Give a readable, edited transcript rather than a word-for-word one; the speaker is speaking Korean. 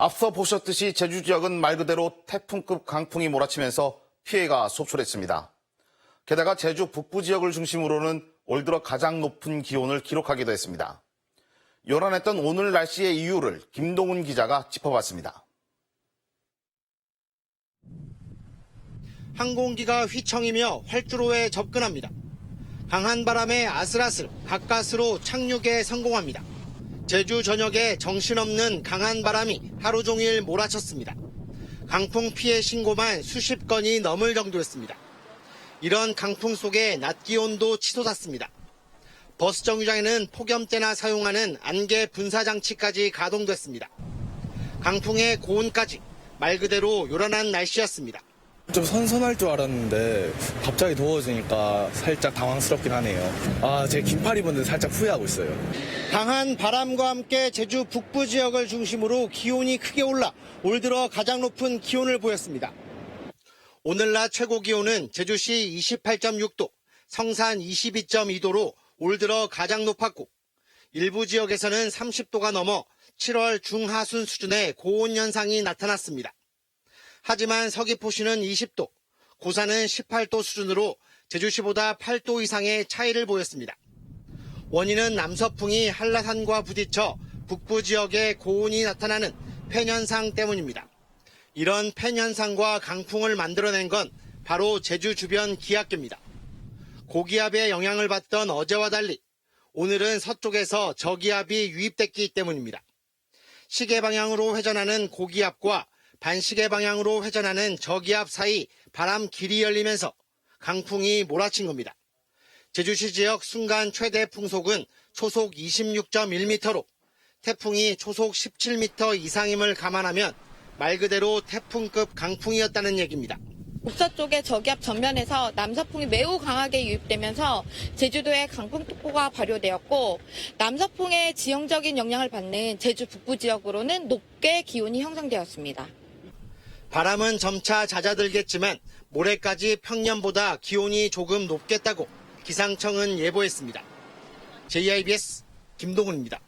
앞서 보셨듯이 제주 지역은 말 그대로 태풍급 강풍이 몰아치면서 피해가 속출했습니다. 게다가 제주 북부 지역을 중심으로는 올 들어 가장 높은 기온을 기록하기도 했습니다. 요란했던 오늘 날씨의 이유를 김동훈 기자가 짚어봤습니다. 항공기가 휘청이며 활주로에 접근합니다. 강한 바람에 아슬아슬 가까스로 착륙에 성공합니다. 제주 전역에 정신없는 강한 바람이 하루 종일 몰아쳤습니다. 강풍 피해 신고만 수십 건이 넘을 정도였습니다. 이런 강풍 속에 낮 기온도 치솟았습니다. 버스 정류장에는 폭염때나 사용하는 안개 분사 장치까지 가동됐습니다. 강풍의 고온까지 말 그대로 요란한 날씨였습니다. 좀 선선할 줄 알았는데 갑자기 더워지니까 살짝 당황스럽긴 하네요. 제 긴팔 입었는데 살짝 후회하고 있어요. 강한 바람과 함께 제주 북부 지역을 중심으로 기온이 크게 올라 올 들어 가장 높은 기온을 보였습니다. 오늘 낮 최고 기온은 제주시 28.6도, 성산 22.2도로 올 들어 가장 높았고 일부 지역에서는 30도가 넘어 7월 중하순 수준의 고온 현상이 나타났습니다. 하지만 서귀포시는 20도, 고산은 18도 수준으로 제주시보다 8도 이상의 차이를 보였습니다. 원인은 남서풍이 한라산과 부딪혀 북부 지역에 고온이 나타나는 팬현상 때문입니다. 이런 팬현상과 강풍을 만들어낸 건 바로 제주 주변 기압계입니다. 고기압의 영향을 받던 어제와 달리 오늘은 서쪽에서 저기압이 유입됐기 때문입니다. 시계 방향으로 회전하는 고기압과 반시계 방향으로 회전하는 저기압 사이 바람 길이 열리면서 강풍이 몰아친 겁니다. 제주시 지역 순간 최대 풍속은 초속 26.1m로 태풍이 초속 17m 이상임을 감안하면 말 그대로 태풍급 강풍이었다는 얘기입니다. 북서쪽의 저기압 전면에서 남서풍이 매우 강하게 유입되면서 제주도에 강풍특보가 발효되었고 남서풍의 지형적인 영향을 받는 제주 북부 지역으로는 높게 기온이 형성되었습니다. 바람은 점차 잦아들겠지만 모레까지 평년보다 기온이 조금 높겠다고 기상청은 예보했습니다. JIBS 김동훈입니다.